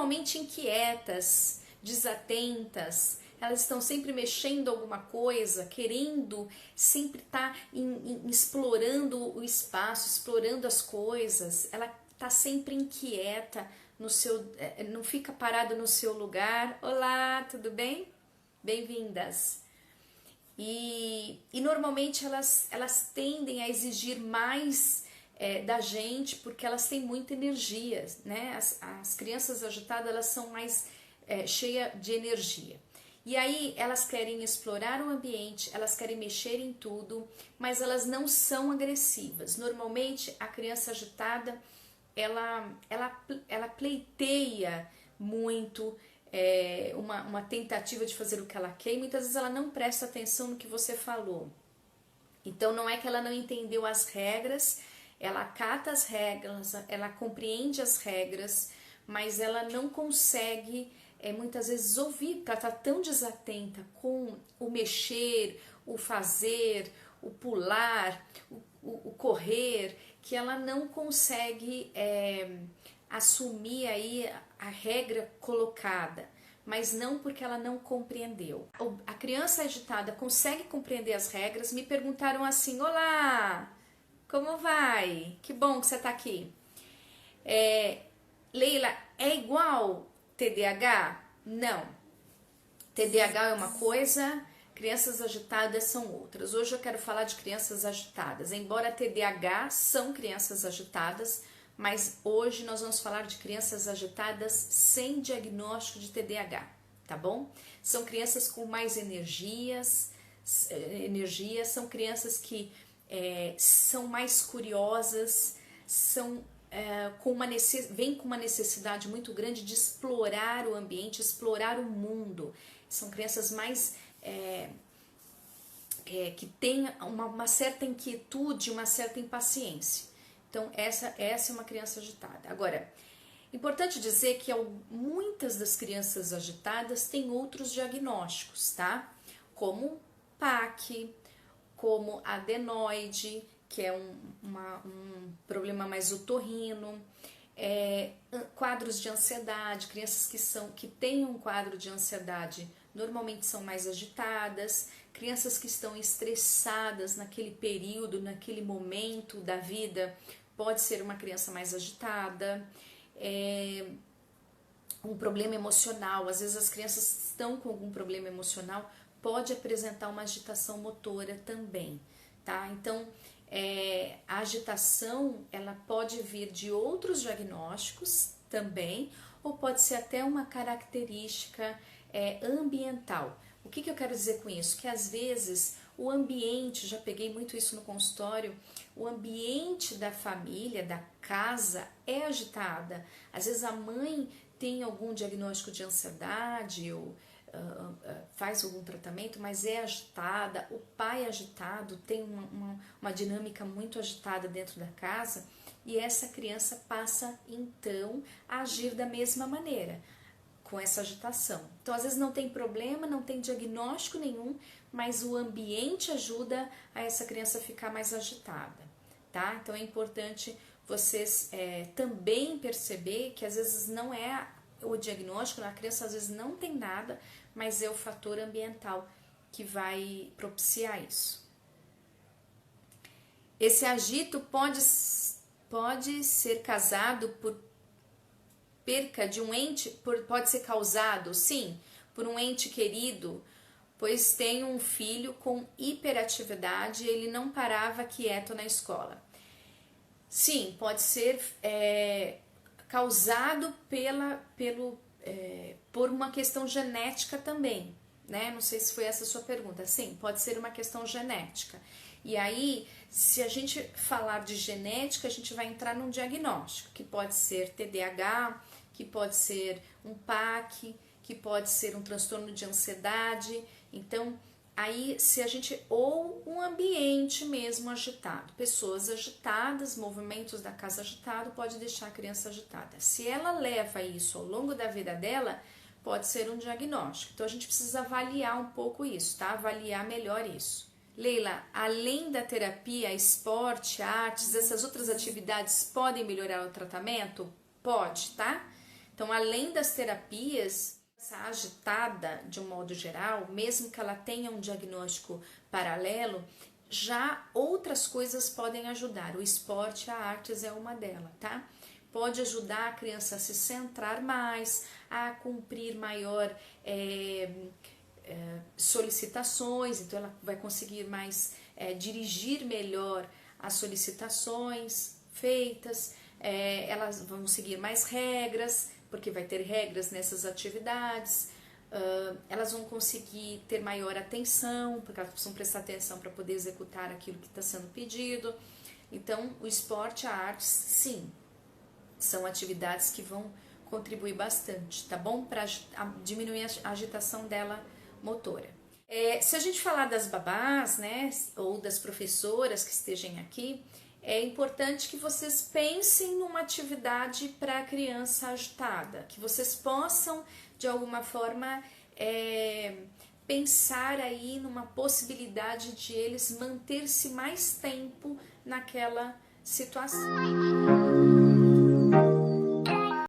normalmente inquietas, desatentas, elas estão sempre mexendo alguma coisa, querendo sempre estar explorando o espaço, explorando as coisas, ela está sempre inquieta, não fica parada no seu lugar. Olá, tudo bem? Bem-vindas. E normalmente elas tendem a exigir mais da gente porque elas têm muita energia, né? As crianças agitadas, elas são mais cheias de energia. E aí elas querem explorar o ambiente, elas querem mexer em tudo, mas elas não são agressivas. Normalmente a criança agitada, ela pleiteia muito, uma tentativa de fazer o que ela quer, e muitas vezes ela não presta atenção no que você falou. Então não é que ela não entendeu as regras, ela acata as regras, ela compreende as regras, mas ela não consegue muitas vezes ouvir, porque ela está tão desatenta com o mexer, o fazer, o pular, o correr, que ela não consegue assumir aí a regra colocada, mas não porque ela não compreendeu. A criança agitada consegue compreender as regras. Me perguntaram assim: olá, como vai? Que bom que você está aqui. Leila, é igual TDAH? Não. TDAH é uma coisa, crianças agitadas são outras. Hoje eu quero falar de crianças agitadas. Embora TDAH são crianças agitadas, mas hoje nós vamos falar de crianças agitadas sem diagnóstico de TDAH, tá bom? São crianças com mais energia, são crianças que são mais curiosas, vem com uma necessidade muito grande de explorar o ambiente, explorar o mundo. São crianças mais que têm uma certa inquietude, uma certa impaciência. Então essa é uma criança agitada. Agora, importante dizer que muitas das crianças agitadas têm outros diagnósticos, tá? Como PAC, como adenoide, que é um problema mais otorrino, quadros de ansiedade. Crianças que têm um quadro de ansiedade normalmente são mais agitadas. Crianças que estão estressadas naquele período, naquele momento da vida, pode ser uma criança mais agitada. Um problema emocional, às vezes as crianças estão com algum problema emocional, pode apresentar uma agitação motora também, tá? Então, a agitação, ela pode vir de outros diagnósticos também, ou pode ser até uma característica ambiental. O que eu quero dizer com isso? Que às vezes o ambiente, já peguei muito isso no consultório, o ambiente da família, da casa é agitada. Às vezes a mãe tem algum diagnóstico de ansiedade ou faz algum tratamento, mas é agitada, o pai é agitado, tem uma dinâmica muito agitada dentro da casa, e essa criança passa então a agir da mesma maneira, com essa agitação. Então às vezes não tem problema, não tem diagnóstico nenhum, mas o ambiente ajuda a essa criança ficar mais agitada, tá? Então é importante vocês também perceber que às vezes não é o diagnóstico, a criança às vezes não tem nada, mas é o fator ambiental que vai propiciar isso. Esse agito pode ser causado por perca de um ente, pode ser causado, sim, por um ente querido, pois tem um filho com hiperatividade e ele não parava quieto na escola. Sim, pode ser causado por uma questão genética também, né? Não sei se foi essa a sua pergunta. Sim, pode ser uma questão genética. E aí, se a gente falar de genética, a gente vai entrar num diagnóstico, que pode ser TDAH, que pode ser um PAC, que pode ser um transtorno de ansiedade. Então, aí, ou um ambiente mesmo agitado, pessoas agitadas, movimentos da casa agitado, pode deixar a criança agitada. Se ela leva isso ao longo da vida dela, pode ser um diagnóstico. Então a gente precisa avaliar um pouco isso, tá? Avaliar melhor isso. Leila, além da terapia, esporte, artes, essas outras atividades podem melhorar o tratamento? Pode, tá? Então, além das terapias, essa agitada, de um modo geral, mesmo que ela tenha um diagnóstico paralelo, já outras coisas podem ajudar. O esporte, a artes é uma delas, tá? Pode ajudar a criança a se centrar mais, a cumprir maior solicitações, então ela vai conseguir mais dirigir melhor as solicitações feitas, elas vão seguir mais regras, porque vai ter regras nessas atividades, elas vão conseguir ter maior atenção, porque elas precisam prestar atenção para poder executar aquilo que está sendo pedido. Então, o esporte, a arte, sim, são atividades que vão contribuir bastante, tá bom? Para diminuir a agitação dela motora. Se a gente falar das babás, né, ou das professoras que estejam aqui, é importante que vocês pensem numa atividade para a criança agitada, que vocês possam, de alguma forma, pensar aí numa possibilidade de eles manter-se mais tempo naquela situação.